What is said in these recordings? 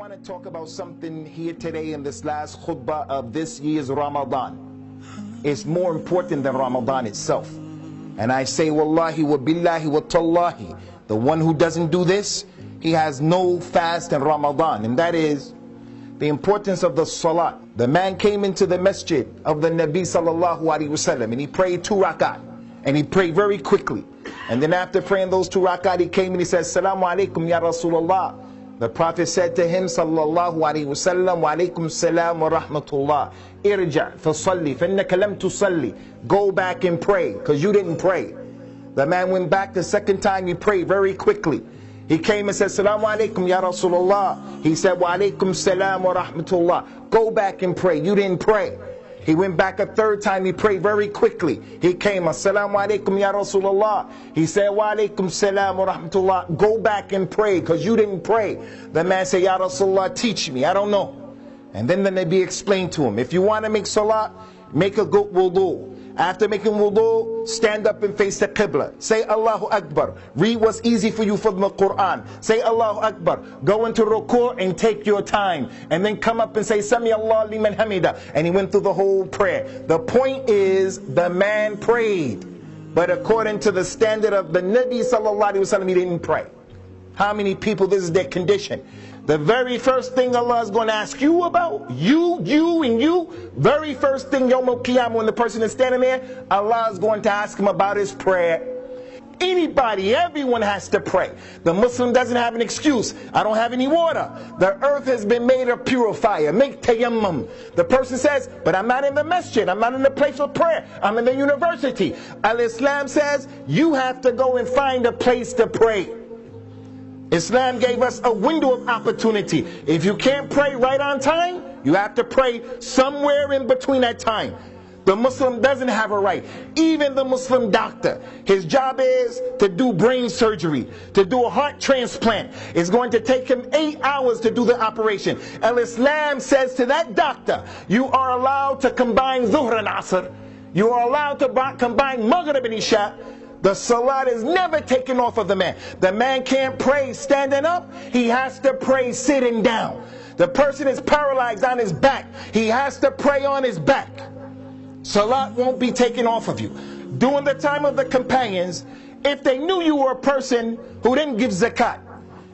want to talk about something here today in this last khutbah of this year's Ramadan. It's more important than Ramadan itself. And I say, wallahi wa billahi wa tallahi, the one who doesn't do this, he has no fast in Ramadan. And that is the importance of the salat. The man came into the masjid of the Nabi sallallahu alaihi wasallam and he prayed 2 rakat. And he prayed very quickly. And then after praying those 2 rakat, he came and he said, Assalamu alaikum ya Rasulullah. The Prophet said to him, sallallahu alaihi wasallam, wa alaikum salam wa rahmatullah. Irja' fasalli, fannaka lam tusalli. Go back and pray, because you didn't pray. The man went back the second time, he prayed very quickly. He came and said, Assalamu alaikum ya Rasulullah. He said, wa alaikum salam wa rahmatullah. Go back and pray, you didn't pray. He went back a 3rd time, he prayed very quickly. He came, Assalamu alaikum ya Rasulullah. He said, wa alaikum salam wa rahmatullah. Go back and pray, because you didn't pray. The man said, Ya Rasulullah, teach me, I don't know. And then the Nabi explained to him, if you want to make salah, make a good wudu. After making wudu, stand up and face the Qibla. Say Allahu Akbar. Read what's easy for you from the Quran. Say Allahu Akbar. Go into ruku' and take your time. And then come up and say Sami Allah liman hamida. And he went through the whole prayer. The point is, the man prayed. But according to the standard of the Nabi sallallahu alaihi wasallam, he didn't pray. How many people this is their condition? The very first thing Allah is going to ask you about, you, very first thing Yawm al-Qiyamah, when the person is standing there, Allah is going to ask him about his prayer. Anybody, everyone has to pray. The Muslim doesn't have an excuse. I don't have any water. The earth has been made a purifier. Make tayammum. The person says, but I'm not in the masjid. I'm not in the place of prayer. I'm in the university. Al-Islam says, you have to go and find a place to pray. Islam gave us a window of opportunity. If you can't pray right on time, you have to pray somewhere in between that time. The Muslim doesn't have a right. Even the Muslim doctor, his job is to do brain surgery, to do a heart transplant. It's going to take him 8 hours to do the operation. Al-Islam says to that doctor, you are allowed to combine Dhuhr and Asr. You are allowed to combine Maghrib and Isha. The salat is never taken off of the man. The man can't pray standing up. He has to pray sitting down. The person is paralyzed on his back. He has to pray on his back. Salat won't be taken off of you. During the time of the companions, if they knew you were a person who didn't give zakat,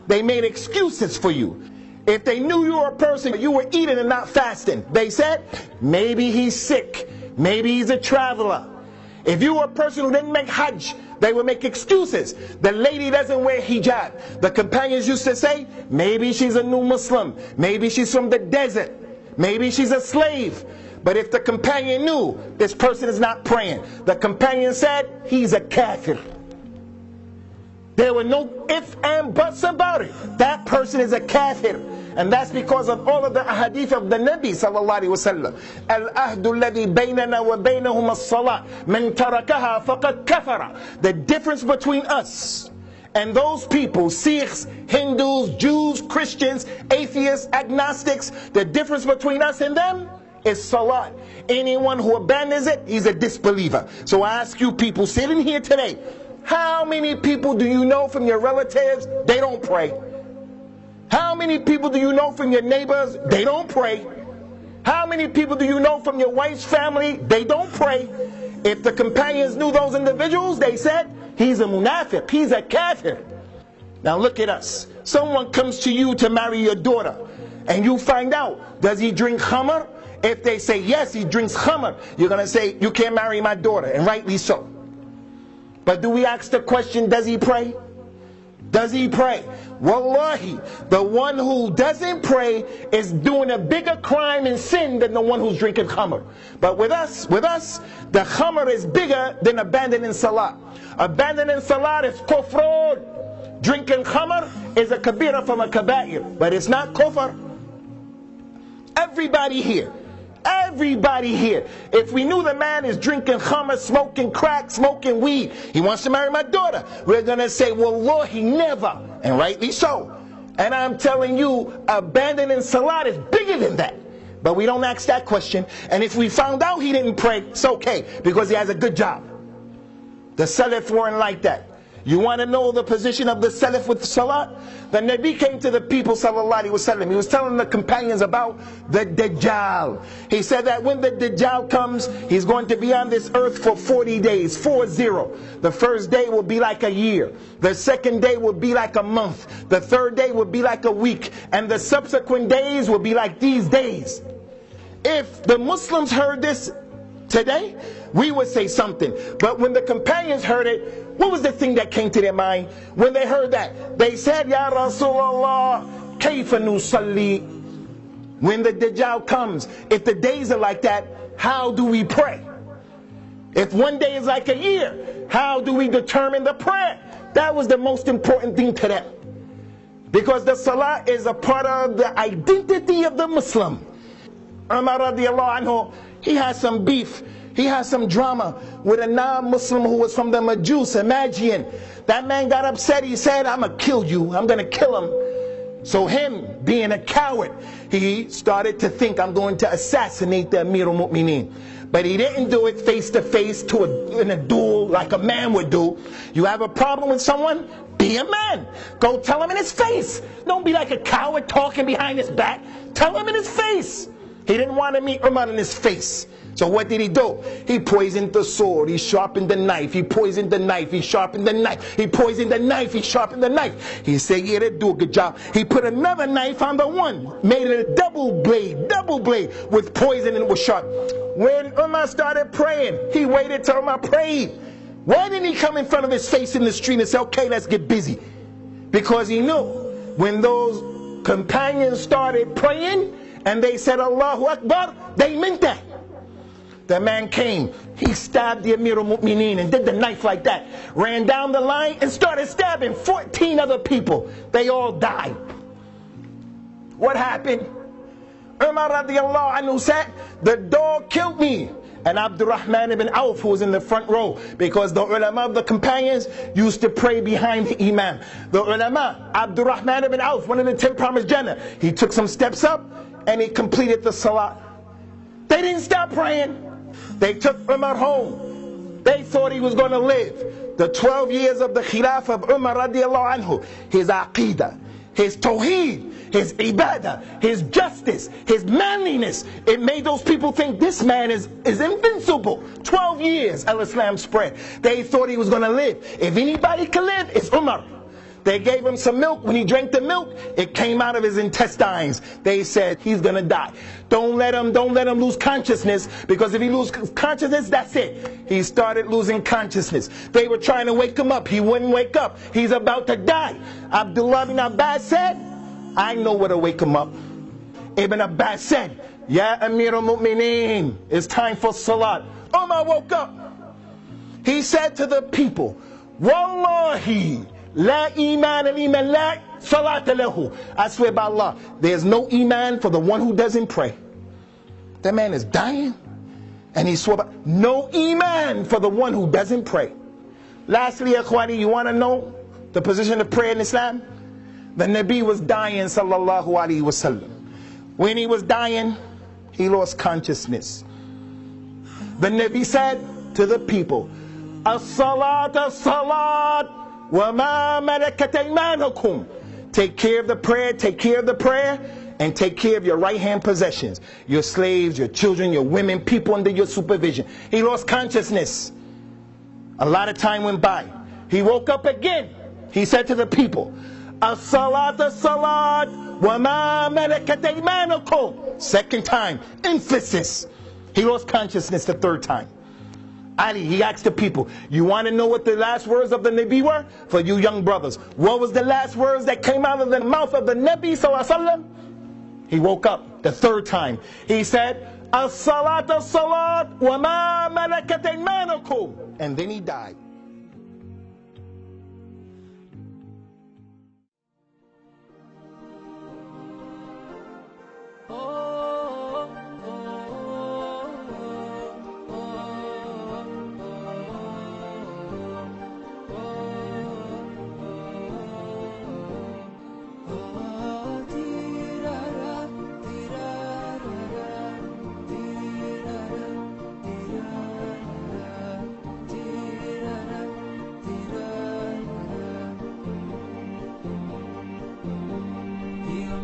they made excuses for you. If they knew you were a person you were eating and not fasting, they said, maybe he's sick, maybe he's a traveler. If you were a person who didn't make hajj, they would make excuses. The lady doesn't wear hijab. The companions used to say, maybe she's a new Muslim, maybe she's from the desert, maybe she's a slave. But if the companion knew this person is not praying, the companion said, he's a kafir. There were no ifs and buts about it. That person is a kafir. And that's because of all of the ahadith of the Nabi sallallahu alaihi wasallam. Al-ahdu alladhi baynana wa baynahum as-salat. Man tarakaha faqad kafara. The difference between us and those people, Sikhs, Hindus, Jews, Christians, atheists, agnostics, the difference between us and them is salat. Anyone who abandons it, he's a disbeliever. So I ask you people sitting here today, how many people do you know from your relatives, they don't pray? How many people do you know from your neighbors, they don't pray? How many people do you know from your wife's family, they don't pray? If the companions knew those individuals, they said, he's a munafiq, he's a kafir. Now look at us. Someone comes to you to marry your daughter, and you find out, does he drink khamr? If they say yes, he drinks khamr, you're going to say, you can't marry my daughter, and rightly so. But do we ask the question, does he pray? Does he pray? Wallahi, the one who doesn't pray is doing a bigger crime and sin than the one who's drinking khamr. But with us, the khamr is bigger than abandoning salat. Abandoning salat is kufr. Drinking khamr is a kabira from a kaba'ir, but it's not kufr. Everybody here, if we knew the man is drinking khamr, smoking crack, smoking weed, he wants to marry my daughter, we're going to say, wallahi, never. And rightly so. And I'm telling you, abandoning salat is bigger than that. But we don't ask that question. And if we found out he didn't pray, it's okay, because he has a good job. The Salaf weren't like that. You want to know the position of the Salaf with Salat? The Nabi came to the people, sallallahu alaihi wasallam. He was telling the companions about the Dajjal. He said that when the Dajjal comes, he's going to be on this earth for 40 days, 40. The first day will be like a year. The second day will be like a month. The third day will be like a week. And the subsequent days will be like these days. If the Muslims heard this today, we would say something. But when the companions heard it, what was the thing that came to their mind? When they heard that, they said, Ya Rasulullah, kayfa nusalli? When the Dajjal comes, if the days are like that, how do we pray? If one day is like a year, how do we determine the prayer? That was the most important thing to them. Because the salah is a part of the identity of the Muslim. Umar radiallahu anhu, he had some beef, he had some drama with a non-Muslim who was from the Majus, a Magian. That man got upset. He said, I'm going to kill you. I'm going to kill him. So him, being a coward, he started to think, I'm going to assassinate the Amir al-Mu'mineen. But he didn't do it face to face in a duel like a man would do. You have a problem with someone? Be a man. Go tell him in his face. Don't be like a coward talking behind his back. Tell him in his face. He didn't want to meet Umar in his face. So what did he do? He poisoned the sword, he sharpened the knife, he poisoned the knife, he sharpened the knife, he poisoned the knife, he sharpened the knife. He said, yeah, they do a good job. He put another knife on the one, made it a double blade with poison and it was sharp. When Umar started praying, he waited till Umar prayed. Why didn't he come in front of his face in the street and say, okay, let's get busy? Because he knew when those companions started praying and they said Allahu Akbar, they meant that. The man came, he stabbed the Amir al-Mu'mineen and did the knife like that, ran down the line and started stabbing 14 other people. They all died. What happened? Umar radiallahu anhu said, the dog killed me. And Abdurrahman ibn Auf, who was in the front row, because the ulama of the companions used to pray behind the imam. The ulama, Abdurrahman ibn Auf, one of the 10 promised Jannah, he took some steps up and he completed the salah. They didn't stop praying. They took Umar home. They thought he was going to live. The 12 years of the Khilafah of Umar radiallahu anhu, his aqidah, his tawheed, his ibadah, his justice, his manliness, it made those people think this man is invincible. 12 years al-Islam spread. They thought he was going to live. If anybody could live, it's Umar. They gave him some milk. When he drank the milk, it came out of his intestines. They said, he's going to die. Don't let him lose consciousness, because if he loses consciousness, that's it. He started losing consciousness. They were trying to wake him up. He wouldn't wake up. He's about to die. Abdullah bin Abbas said, I know what to wake him up. Ibn Abbas said, Ya Amir al-Mu'mineen, it's time for Salat. Umar woke up. He said to the people, Wallahi, La iman al-iman la salata lahu. I swear by Allah, there's no iman for the one who doesn't pray. That man is dying, and he swore by no iman for the one who doesn't pray. Lastly, akhwani, you want to know the position of prayer in Islam? The Nabi was dying, sallallahu alaihi wasallam. When he was dying, he lost consciousness. The Nabi said to the people, as-salat, as-salat, wa ma malakat aymanukum. Take care of the prayer, and take care of your right-hand possessions. Your slaves, your children, your women, people under your supervision. He lost consciousness. A lot of time went by. He woke up again. He said to the people, as-salat, as-salat, wa ma malakat aymanukum. Second time, emphasis. He lost consciousness the third time. Ali, he asked the people, you want to know what the last words of the Nabi were? For you young brothers, what was the last words that came out of the mouth of the Nabi sallallahu alaihi wasallam? He woke up the third time. He said, as-salat, as-salat, wa ma malakat aymanukum. And then he died.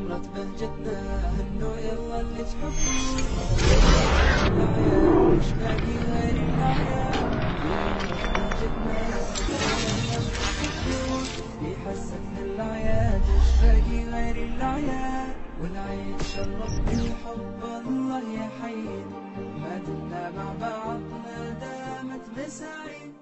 مرت بهجتنا هنوا يلا اللي تحبوا مش باقي غير الأعياد في حسن الأعياد مش باقي غير الأعياد والعيد شرف بالحب الله يحيي ما دمنا مع بعضنا دامت مساعي.